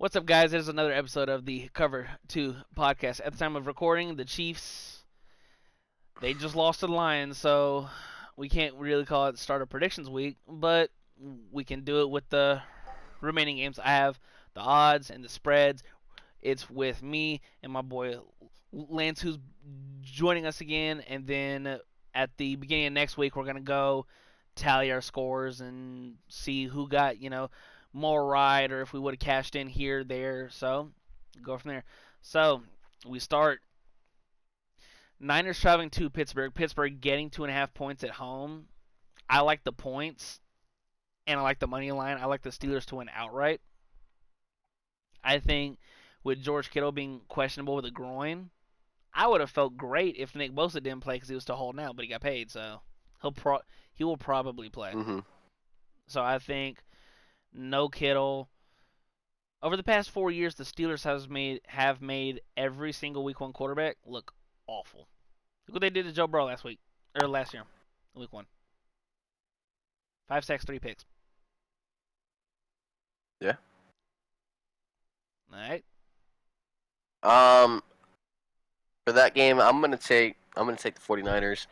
What's up, guys? There's another episode of the Cover 2 podcast. At the time of recording, the Chiefs, they just lost to the Lions, so we can't really call it start of predictions week, but we can do it with the remaining games. I have the odds and the spreads. It's with me and my boy Lance, who's joining us again, and then at the beginning of next week, we're going to go tally our scores and see who got, more right, or if we would have cashed in here, there. So, go from there. So, we start. Niners traveling to Pittsburgh. Pittsburgh getting 2.5 points at home. I like the points, and I like the money line. I like the Steelers to win outright. I think with George Kittle being questionable with a groin, I would have felt great if Nick Bosa didn't play because he was still holding out, but he got paid, so he will probably play. Mm-hmm. So I think no Kittle. Over the past 4 years, the Steelers have made every single Week 1 quarterback look awful. Look what they did to Joe Burrow last year, Week 1. 5 sacks, 3 picks. Yeah. All right. For that game, I'm gonna take the 49ers.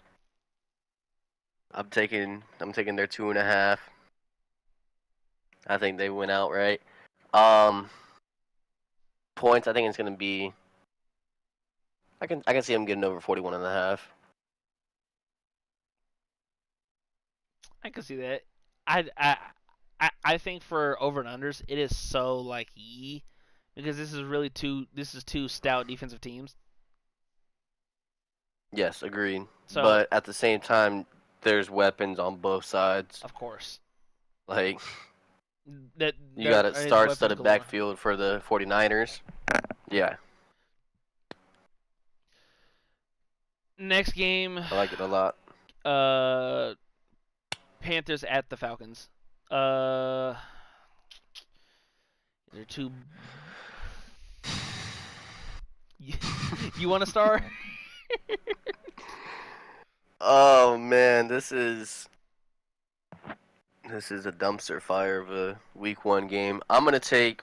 I'm taking their 2.5. I think they win outright. Um, Points. I think it's gonna be. I can see them getting over 41.5. I can see that. I think for over and unders, it is so like because this is two stout defensive teams. Yes, agreed. So But at the same time, there's weapons on both sides. of course Like that you got there a is weapons star-studded galore. backfield for the 49ers. Yeah, Next game, I like it a lot. uh, Panthers at the Falcons. Uh, they're two. You want to start? Oh man, this is a dumpster fire of a week 1 game. I'm gonna take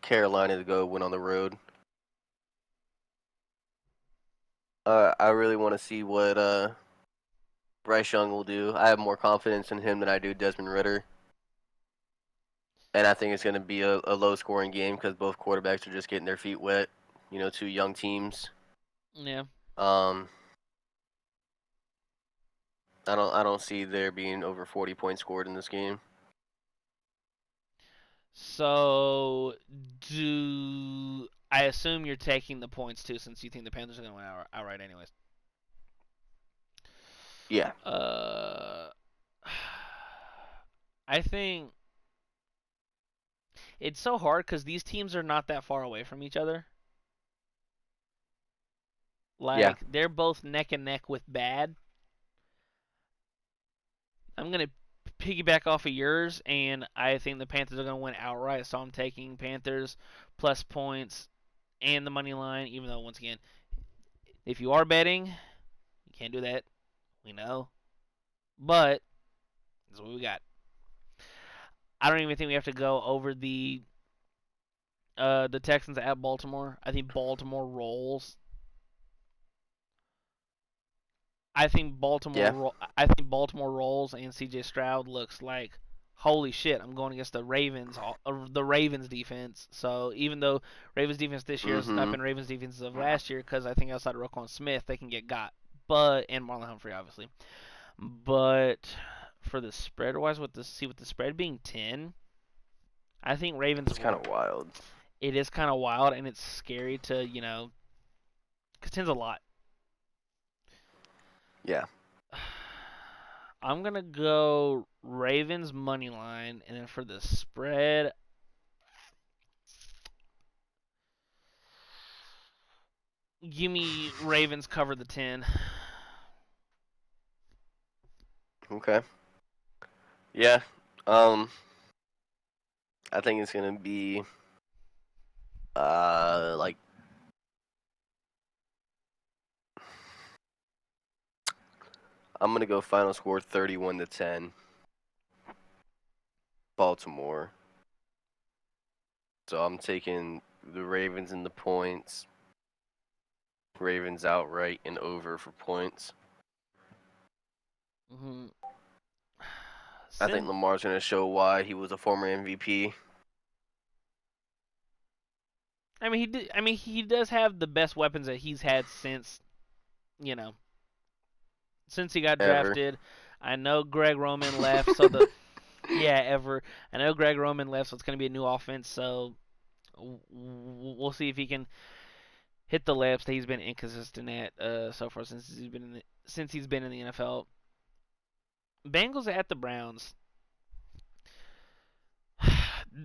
Carolina to go win on the road. I really want to see what Bryce Young will do. I have more confidence in him than I do Desmond Ritter, and I think it's gonna be a low scoring game because both quarterbacks are just getting their feet wet. Two young teams. Yeah. Um, I don't see there being over 40 points scored in this game. So do I assume you're taking the points too, since you think the Panthers are going to win outright anyways? Yeah. Uh, I think it's so hard because these teams are not that far away from each other. Yeah. Like they're both neck and neck with bad. I'm gonna piggyback off of yours, and I think the Panthers are gonna win outright. So I'm taking Panthers plus points and the money line. Even though once again, if you are betting, you can't do that. We know, but that's what we got. I don't even think we have to go over the Texans at Baltimore. I think Baltimore rolls. I think Yeah. Baltimore rolls, and C.J. Stroud looks like holy shit. I'm going against the Ravens defense. So even though Ravens defense this year has not Mm-hmm. been Ravens defense of last year, because I think outside of Roquan Smith they can get got, and Marlon Humphrey obviously. But for the spread wise, with the spread being 10, I think Ravens. It's kind of wild. It is kind of wild, and it's scary to because 10's a lot. Yeah. I'm gonna go Ravens money line, and then for the spread, give me Ravens cover the 10. Okay. Yeah. Um, I think it's gonna be like I'm gonna go final score 31-10. Baltimore. So I'm taking the Ravens in the points. Ravens outright and over for points. Mm-hmm. I think Lamar's going to show why he was a former MVP. I mean, he does have the best weapons that he's had since he got Ever. drafted. I know Greg Roman left, so the ever. I know Greg Roman left, so it's going to be a new offense. So we'll see if he can hit the layups that he's been inconsistent at so far since he's been in the NFL. Bengals at the Browns.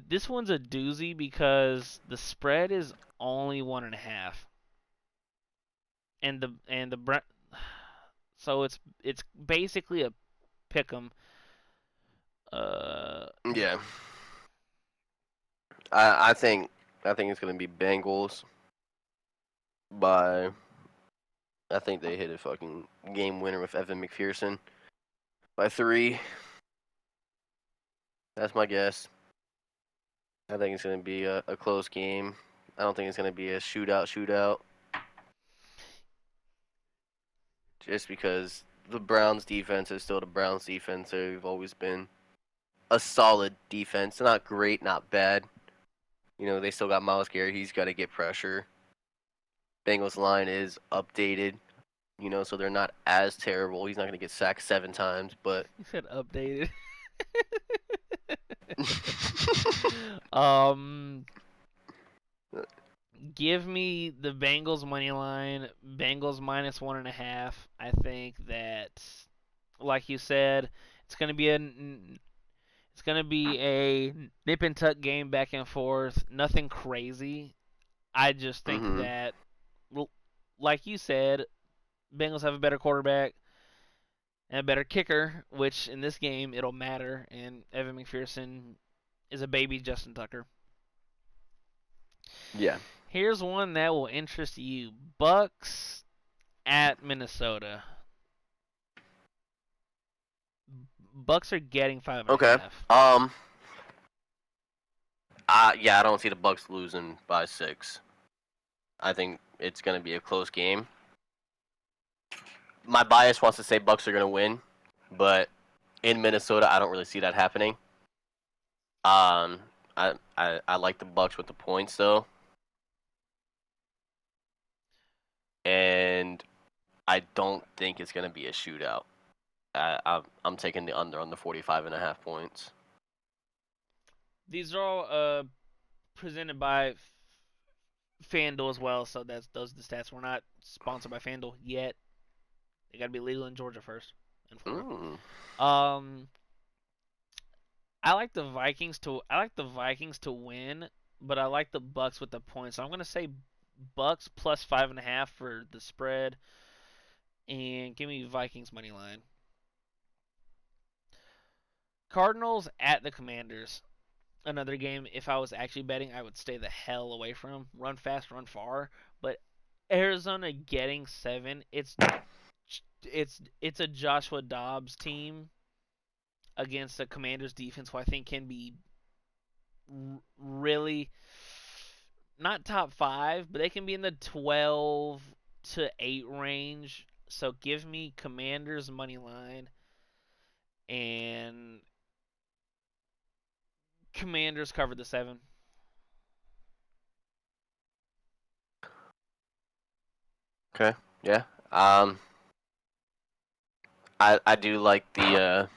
This one's a doozy because the spread is only 1.5, and so it's basically a pick 'em. Yeah. I think it's going to be Bengals by, I think they hit a fucking game winner with Evan McPherson by 3. That's my guess. I think it's going to be a close game. I don't think it's going to be a shootout. Just because the Browns defense is still the Browns defense. They've always been a solid defense. Not great, not bad. They still got Myles Garrett. He's got to get pressure. Bengals line is updated, so they're not as terrible. He's not going to get sacked 7 times, but... You said updated. Give me the Bengals money line. Bengals minus 1.5. I think that, like you said, it's gonna be a nip and tuck game back and forth. Nothing crazy. I just think that, like you said, Bengals have a better quarterback and a better kicker, which in this game it'll matter. And Evan McPherson is a baby Justin Tucker. Yeah. Here's one that will interest you: Bucks at Minnesota. Bucks are getting 5.5. Okay. Yeah, I don't see the Bucks losing by 6. I think it's going to be a close game. My bias wants to say Bucks are going to win, but in Minnesota, I don't really see that happening. I like the Bucks with the points though, and I don't think it's going to be a shootout. I'm taking the under on the 45.5 points. These are all presented by FanDuel as well, so those are the stats. We're not sponsored by FanDuel yet. They got to be legal in Georgia first and Florida. I like the Vikings to win, but I like the Bucks with the points. So I'm gonna say Bucks plus 5.5 for the spread, and give me Vikings money line. Cardinals at the Commanders. Another game, if I was actually betting, I would stay the hell away from. Run fast, run far. But Arizona getting 7, it's a Joshua Dobbs team against the Commanders defense, who I think can be really not top 5, but they can be in the 12 to 8 range. So give me Commanders money line and Commanders cover the 7. Okay. Yeah. I do like the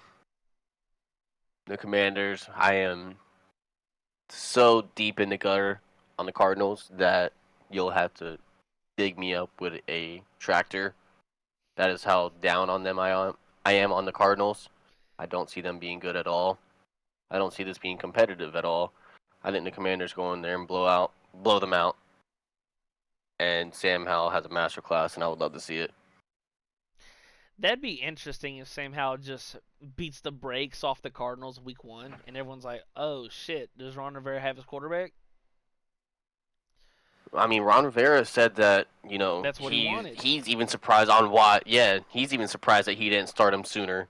Commanders. I am so deep in the gutter on the Cardinals that you'll have to dig me up with a tractor. That is how down on them I am on the Cardinals. I don't see them being good at all. I don't see this being competitive at all. I think the Commanders go in there and blow them out. And Sam Howell has a master class, and I would love to see it. That'd be interesting if Sam Howell just beats the brakes off the Cardinals week 1, and everyone's like, "Oh shit, does Ron Rivera have his quarterback?" I mean, Ron Rivera said that that's what he wanted. He's even surprised on why. Yeah, he's even surprised that he didn't start him sooner.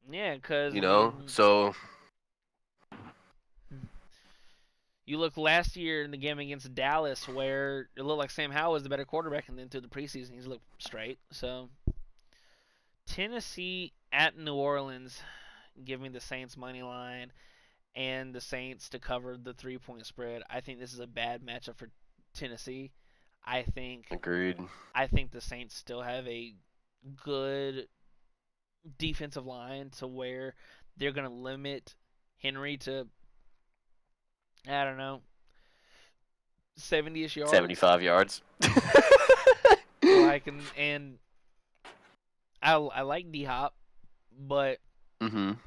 Yeah, because So You look last year in the game against Dallas where it looked like Sam Howell was the better quarterback, and then through the preseason he's looked straight. So Tennessee at New Orleans, give me the Saints money line and the Saints to cover the 3-point spread. I think this is a bad matchup for Tennessee. I think Agreed. I think the Saints still have a good defensive line to where they're going to limit Henry to, I don't know, 70ish yards. 75 yards. Like and I like D Hop, but Mhm.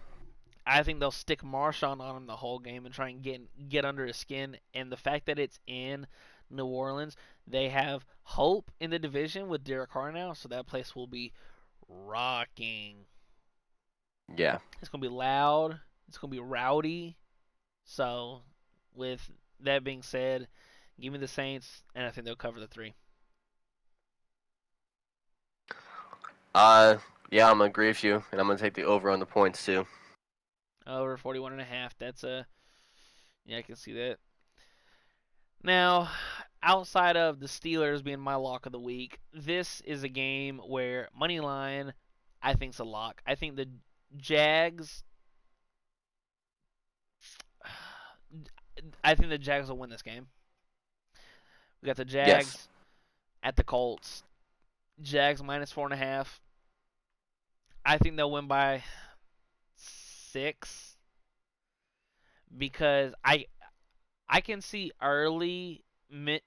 I think they'll stick Marshawn on him the whole game and try and get under his skin. And the fact that it's in New Orleans, they have hope in the division with Derek Carr now, so that place will be rocking. Yeah. It's gonna be loud. It's gonna be rowdy. So, with that being said, give me the Saints, and I think they'll cover the 3. Uh, yeah, I'm gonna agree with you, and I'm gonna take the over on the points too. Over 41.5. That's a, yeah, I can see that. Now, outside of the Steelers being my lock of the week, this is a game where money line, I think's a lock. I think the Jags, I think the Jags will win this game. We got the Yes. Jags at the Colts. Jags minus 4.5. I think they'll win by 6 because I can see early mid.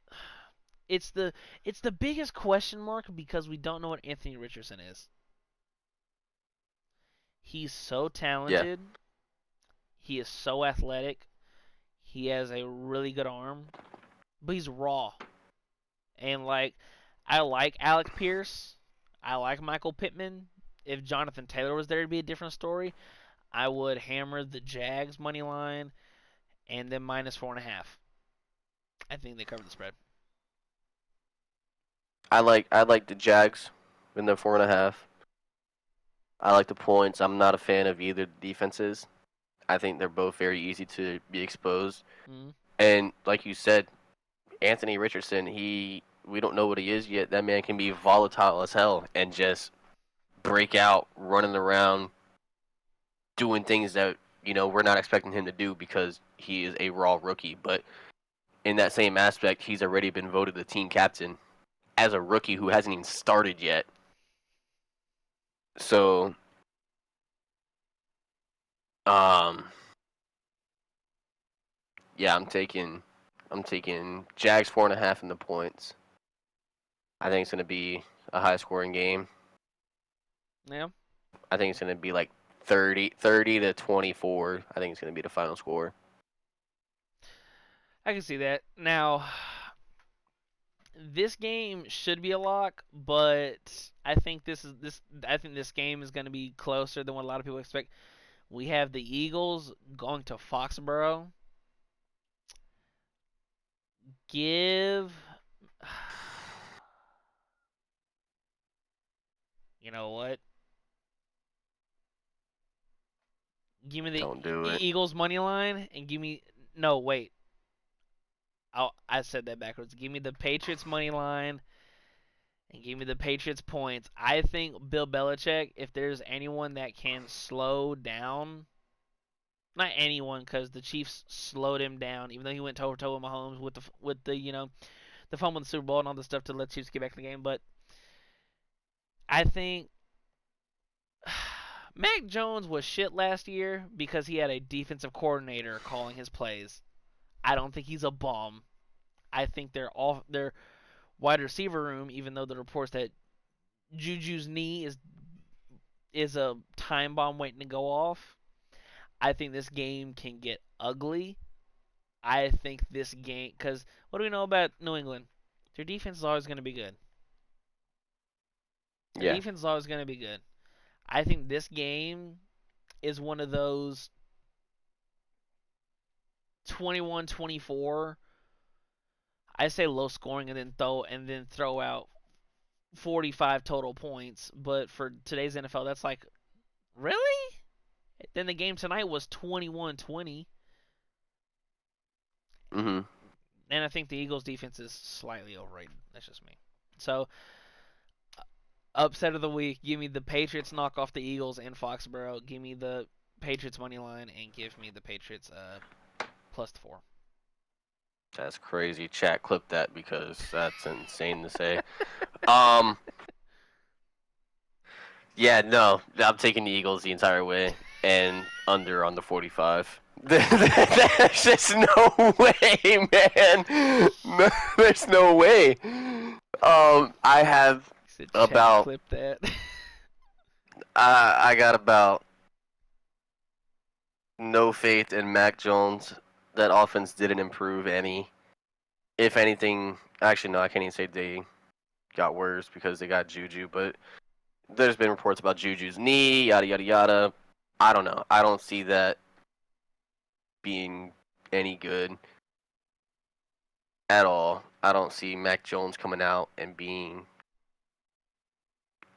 It's the it's the biggest question mark because we don't know what Anthony Richardson is. He's so Yeah. talented. He is so athletic. He has a really good arm, but he's raw. And like, I like Alec Pierce. I like Michael Pittman. If Jonathan Taylor was there, it'd be a different story. I would hammer the Jags money line and then minus 4.5. I think they cover the spread. I like the Jags in the 4.5. I like the points. I'm not a fan of either defenses. I think they're both very easy to be exposed. Mm-hmm. And like you said, Anthony Richardson, we don't know what he is yet. That man can be volatile as hell and just break out running around doing things that, we're not expecting him to do because he is a raw rookie. But in that same aspect, he's already been voted the team captain as a rookie who hasn't even started yet. So, um, yeah, I'm taking Jags 4.5 in the points. I think it's gonna be a high scoring game. Yeah, I think it's gonna be like 30 to 24. I think it's gonna be the final score. I can see that. Now, this game should be a lock, but I think this game is going to be closer than what a lot of people expect. We have the Eagles going to Foxborough. Give you know what? Give me the Don't do it. Eagles money line and give me no wait. I said that backwards. Give me the Patriots money line and give me the Patriots points. I think Bill Belichick, if there's anyone that can slow down, not anyone, because the Chiefs slowed him down, even though he went toe to toe with Mahomes with the the fumble in the Super Bowl and all the stuff to let Chiefs get back in the game. But I think Mac Jones was shit last year because he had a defensive coordinator calling his plays. I don't think he's a bum. I think their wide receiver room, even though the reports that Juju's knee is a time bomb waiting to go off. I think this game can get ugly. I think this game, because what do we know about New England? Their defense is always going to be good. Their Yeah. defense is always going to be good. I think this game is one of those 21-24. I say low scoring and then throw out 45 total points. But for today's NFL, that's like, really? Then the game tonight was 21-20. Mm-hmm. And I think the Eagles' defense is slightly overrated. That's just me. So, upset of the week, give me the Patriots knock off the Eagles in Foxborough. Give me the Patriots money line and give me the Patriots plus the 4. That's crazy. Chat, clip that because that's insane to say. Um, yeah, no, I'm taking the Eagles the entire way and under on the 45. There's just no way, man. No, there's no way. I have He said, "Chat, about clip that." I got about no faith in Mac Jones. That offense didn't improve any. If anything, actually no, I can't even say they got worse because they got Juju, but there's been reports about Juju's knee, yada yada yada. I don't know. I don't see that being any good at all. I don't see Mac Jones coming out and being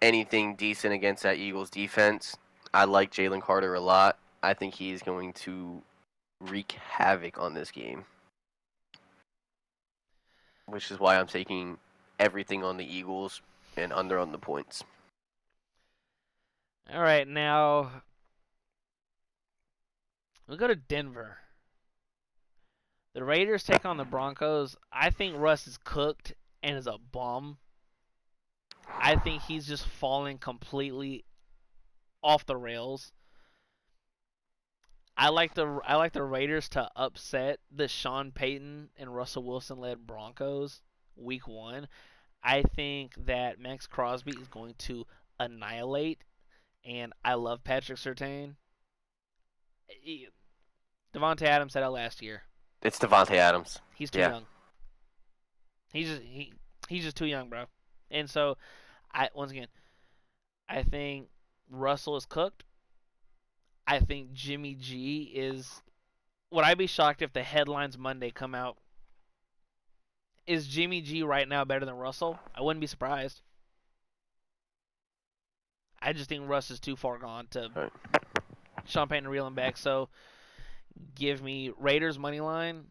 anything decent against that Eagles defense. I like Jalen Carter a lot. I think he's going to wreak havoc on this game, which is why I'm taking everything on the Eagles and under on the points. All right, now we'll go to Denver. The Raiders take on the Broncos. I think Russ is cooked and is a bum. I think he's just falling completely off the rails. I like the Raiders to upset the Sean Payton and Russell Wilson led Broncos week 1. I think that Max Crosby is going to annihilate, and I love Patrick Surtain. Devontae Adams said it last year. It's Devontae Adams. He's too Yeah. young. He's just too young, bro. And so once again, I think Russell is cooked. I think Jimmy G is. Would I be shocked if the headlines Monday come out? Is Jimmy G right now better than Russell? I wouldn't be surprised. I just think Russ is too far gone to Right. Sean Payton to reel him back. So give me Raiders money line.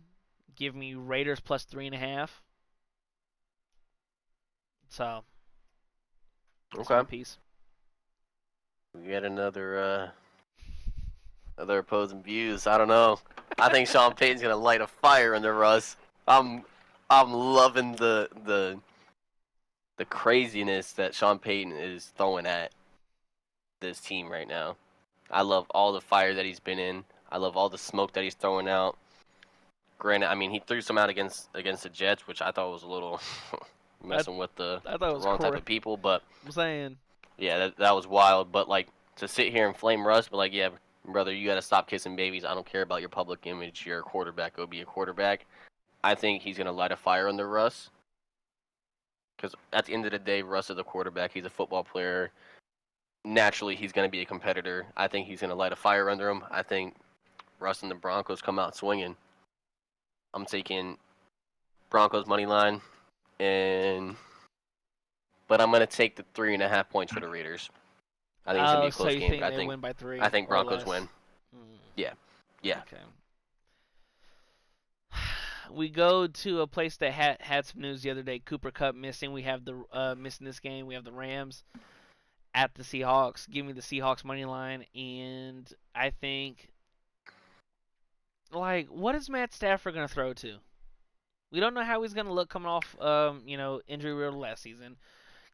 Give me Raiders plus 3.5. So that's Okay. my piece. We get another other opposing views. I don't know. I think Sean Payton's gonna light a fire under Russ. I'm loving the craziness that Sean Payton is throwing at this team right now. I love all the fire that he's been in. I love all the smoke that he's throwing out. Granted, I mean he threw some out against the Jets, which I thought was a little I messing with the I thought it was wrong type correct. of people, but I'm saying yeah, that was wild. But like to sit here and flame Russ, but like, yeah, brother, you got to stop kissing babies. I don't care about your public image. You're a quarterback. Go be a quarterback. I think he's gonna light a fire under Russ. Because at the end of the day, Russ is a quarterback. He's a football player. Naturally, he's gonna be a competitor. I think he's gonna light a fire under him. I think Russ and the Broncos come out swinging. I'm taking Broncos money line, and but I'm gonna take the 3.5 points for the Raiders. I think it's gonna be a so close you game. think But they win by 3 I think or Broncos less? win. Yeah, yeah. Okay. We go to a place that had some news the other day. Cooper Cup missing. We have the missing this game. We have the Rams at the Seahawks. Give me the Seahawks money line, and I think what is Matt Stafford gonna throw to? We don't know how he's gonna look coming off injury riddle last season.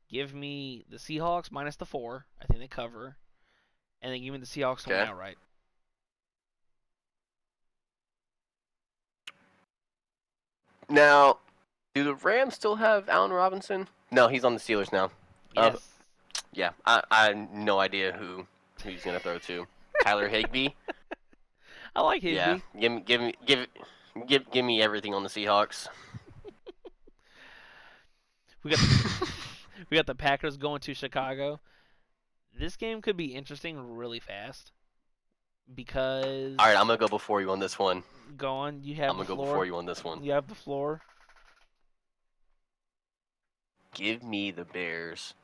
Give me the Seahawks minus the 4. I think they cover, and then give me the Seahawks to win Okay. outright. Now, do the Rams still have Allen Robinson? No, he's on the Steelers now. Uh, Yes. yeah, I have no idea who he's gonna throw to. Tyler Higbee. I like Yeah, Higby. give me everything on the Seahawks. We got the we got the Packers going to Chicago. This game could be interesting really fast because All right, I'm gonna go before you on this one. go on, you I'm have the gonna go before floor. you on this one. You have the floor. Give me the Bears.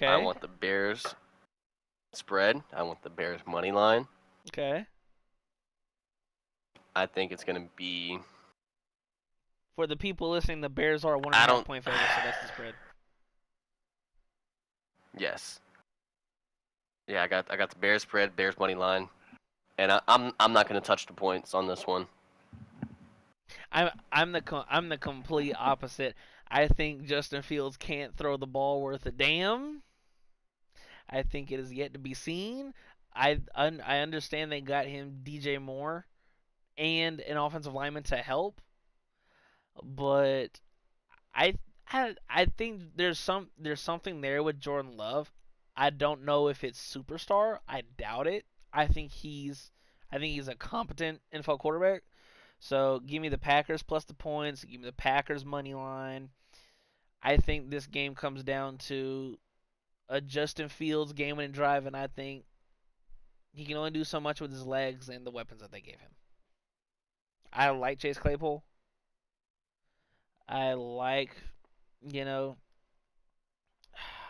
I Okay. want the Bears spread. I want the Bears money line. Okay. I think it's gonna be. For the people listening, the Bears are a I 1.5 don't. point favorite, so that's the spread. Yes. Yeah, I got the Bears spread, Bears money line, and I'm not gonna touch the points on this one. I'm the complete opposite. I think Justin Fields can't throw the ball worth a damn. I think it is yet to be seen. I understand they got him DJ Moore and an offensive lineman to help, but I I think there's something there with Jordan Love. I don't know if it's superstar. I doubt it. I think he's a competent NFL quarterback. So give me the Packers plus the points. Give me the Packers money line. I think this game comes down to a Justin Fields game-winning drive, and I think he can only do so much with his legs and the weapons that they gave him. I like Chase Claypool. I like, you know,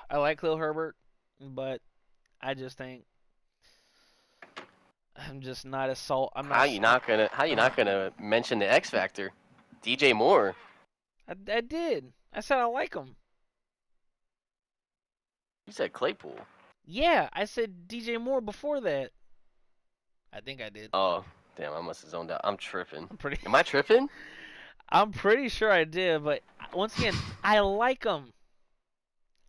I like Khalil Herbert, but I just think I'm just not as sold. I'm not. How you Uh, not gonna mention the X factor, DJ Moore? I did. I said I like him. You said Claypool. Yeah, I said DJ Moore before that. I think I did. Oh, damn! I must have zoned out. I'm tripping. I'm pretty. Am I tripping? I'm pretty sure I did, but once again, I like him.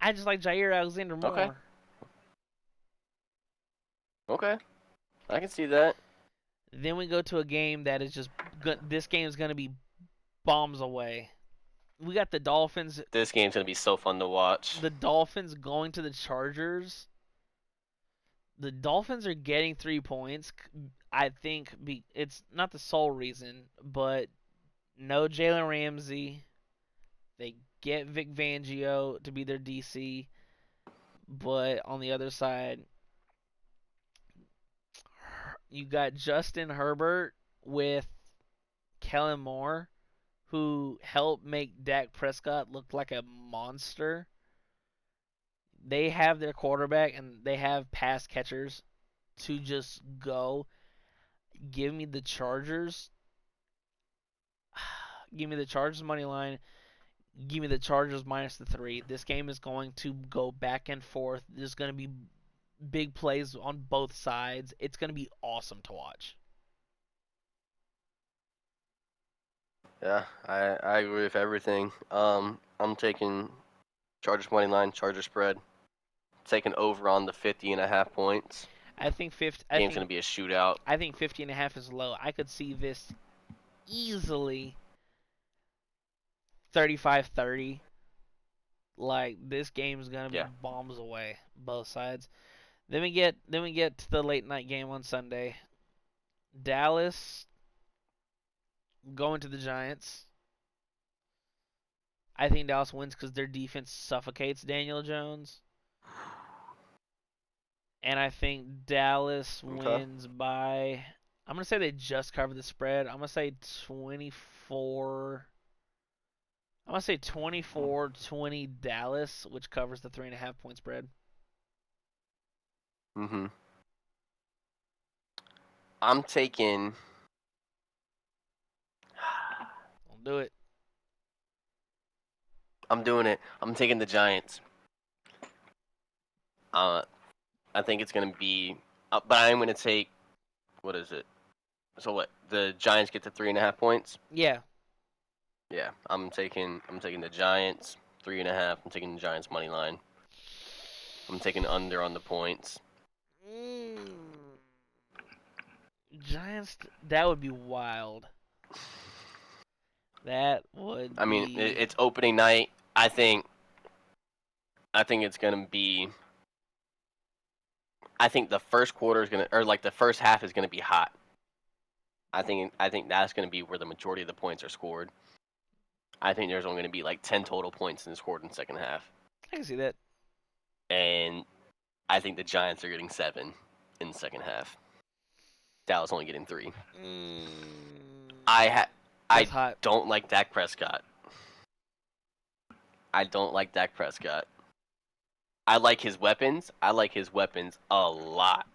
I just like Jair Alexander Okay. more. Okay. I can see that. Then we go to a game that is just this game is going to be bombs away. We got the Dolphins. This game's gonna be so fun to watch. The Dolphins going to the Chargers. The Dolphins are getting 3 points. I think it's not the sole reason, but no Jalen Ramsey. They get Vic Fangio to be their DC, but on the other side, you got Justin Herbert with Kellen Moore, who helped make Dak Prescott look like a monster. They have their quarterback and they have pass catchers to just go. Give me the Chargers. Give me the Chargers money line. Give me the Chargers minus the 3. This game is going to go back and forth. There's going to be big plays on both sides. It's going to be awesome to watch. Yeah, I agree with everything. I'm taking Chargers money line, Chargers spread. Taking over on the 50.5 points. I think 50. Game's gonna be a shootout. I think 50.5 is low. I could see this easily 35-30. Like this game's gonna be bombs away, both sides. Then we get to the late night game on Sunday. Dallas going to the Giants. I think Dallas wins because their defense suffocates Daniel Jones. And I think Dallas wins by. I'm gonna say they just cover the spread. I'm gonna say 24. I'm gonna say 24-20 Dallas, which covers the 3.5 point spread. Mhm. I'm taking. I'll do it. I'm doing it. I'm taking the Giants. I think it's gonna be, but I'm gonna take. What is it? So what? The Giants get to 3.5 points. Yeah. Yeah, I'm taking the Giants 3.5. I'm taking the Giants money line. I'm taking under on the points. Giants. That would be wild. That would. I mean, it's opening night. I think it's gonna be. I think the first quarter is gonna, or like the first half is gonna be hot. I think that's gonna be where the majority of the points are scored. I think there's only gonna be like 10 total points scored in the second half. I can see that. And I think the Giants are getting 7 in the second half. Dallas only getting 3. I don't like Dak Prescott. I don't like Dak Prescott. I like his weapons. I like his weapons a lot.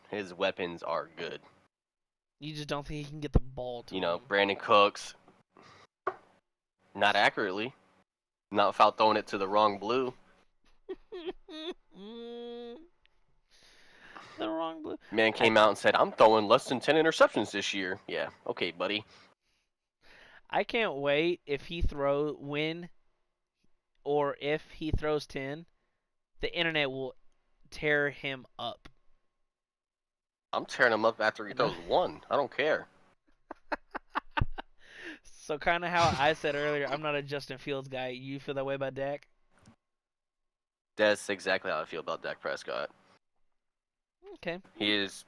His weapons are good. You just don't think he can get the ball to him. Brandon Cooks, not accurately, not without throwing it to the wrong blue. The wrong blue. Man came out and said, "I'm throwing less than 10 interceptions this year." Yeah, okay, buddy. I can't wait if he throws 10, the internet will tear him up. I'm tearing him up after he throws one. I don't care. So kind of how I said earlier, I'm not a Justin Fields guy. You feel that way about Dak? That's exactly how I feel about Dak Prescott. Okay. He is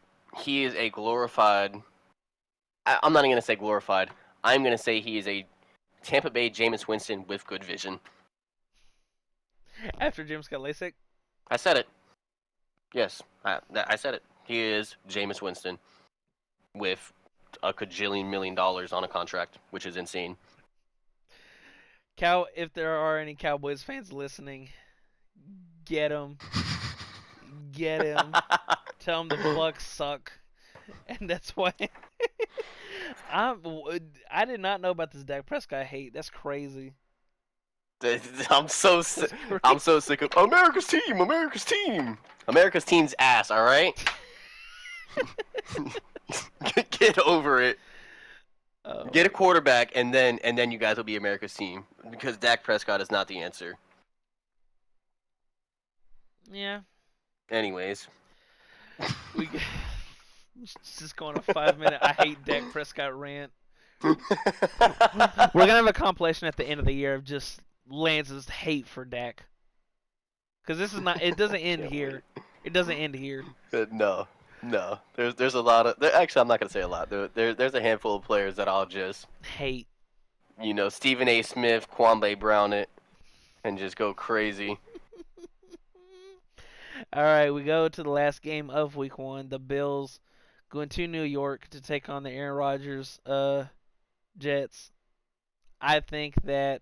a glorified. I'm not even gonna say glorified. I'm gonna say he is a Tampa Bay Jameis Winston with good vision. After Jim's got LASIK? I said it. Yes, I said it. He is Jameis Winston with a cajillion $1 million on a contract, which is insane. If there are any Cowboys fans listening, get him. Get him. Tell him the Bucks suck. And that's why I did not know about this Dak Prescott hate. That's crazy. I'm so sick of America's team. America's team's ass. All right. Get over it. Oh. Get a quarterback, and then you guys will be America's team, because Dak Prescott is not the answer. Yeah. Anyways, We just going a 5-minute I hate Dak Prescott rant. We're gonna have a compilation at the end of the year of just Lance's hate for Dak. Because this is not. It doesn't end here. It doesn't end here. No. There's a lot of. Actually, I'm not gonna say a lot. There's a handful of players that I'll just hate. Stephen A. Smith, Kwame Brown it, and just go crazy. All right, we go to the last game of Week 1. The Bills going to New York to take on the Aaron Rodgers Jets. I think this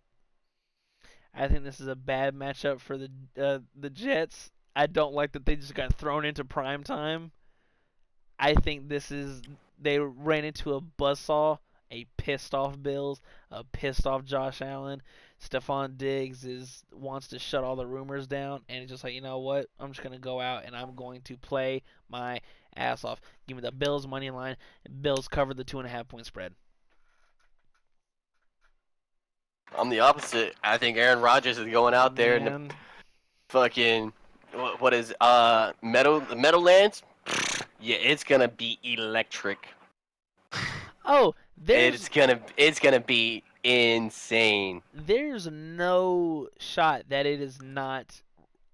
is a bad matchup for the Jets. I don't like that they just got thrown into prime time. I think they ran into a buzzsaw, a pissed off Bills, a pissed off Josh Allen. Stephon Diggs wants to shut all the rumors down, and he's just like, you know what? I'm just gonna go out and I'm going to play my ass off. Give me the Bills money line. Bills covered the 2.5-point spread. I'm the opposite. I think Aaron Rodgers is going out there in the fucking what is Meadowlands. Yeah, it's gonna be electric. Oh, it's gonna be insane. There's no shot that it is not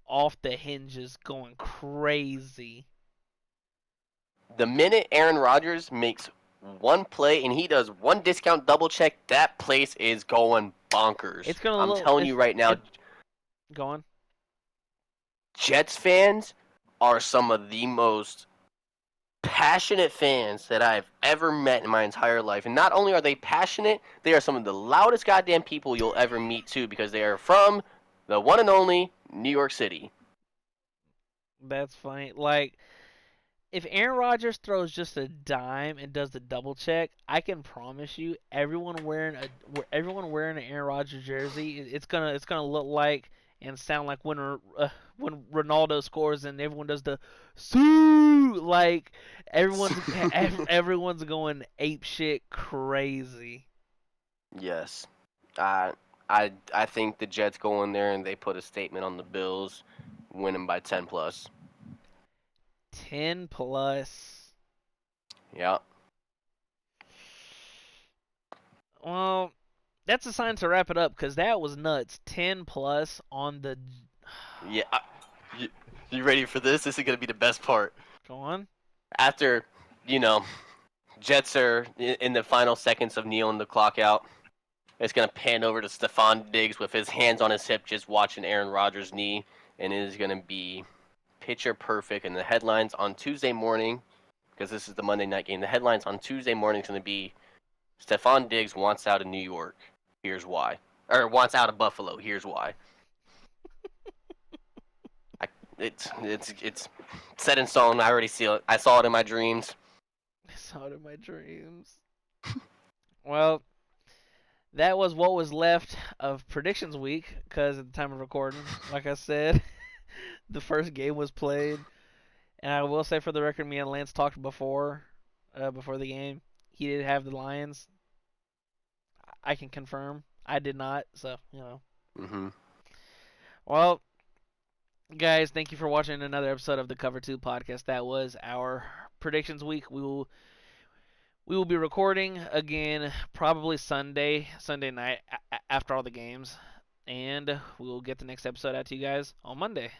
off the hinges, going crazy. The minute Aaron Rodgers makes one play and he does one discount double check, that place is going bonkers. I'm telling you right now. Go on. Jets fans are some of the most passionate fans that I've ever met in my entire life. And not only are they passionate, they are some of the loudest goddamn people you'll ever meet too, because they are from the one and only New York City. That's funny. Like, if Aaron Rodgers throws just a dime and does the double check, I can promise you, everyone wearing an Aaron Rodgers jersey, it's gonna look like and sound like when Ronaldo scores and everyone does the "Soo!" Like everyone's going ape shit crazy. Yes, I think the Jets go in there and they put a statement on the Bills, winning by 10 plus. 10 plus. Yeah. Well, that's a sign to wrap it up, because that was nuts. 10 plus on the. Yeah. You ready for this? This is going to be the best part. Go on. After, Jets are in the final seconds of kneeling the clock out, it's going to pan over to Stephon Diggs with his hands on his hip, just watching Aaron Rodgers' knee, and it is going to be picture perfect. And the headlines on Tuesday morning, because this is the Monday night game, the headlines on Tuesday morning is going to be Stephon Diggs wants out of New York. Here's why. Or wants out of Buffalo. Here's why. It's set in stone. I already see it. I saw it in my dreams. Not in my dreams. Well, that was what was left of predictions week. Because at the time of recording, like I said, the first game was played, and I will say for the record, me and Lance talked before the game. He did have the Lions. I can confirm. I did not. So Mm-hmm. Well, guys, thank you for watching another episode of the Cover Two podcast. That was our predictions week. We will be recording again probably Sunday night after all the games, and we will get the next episode out to you guys on Monday.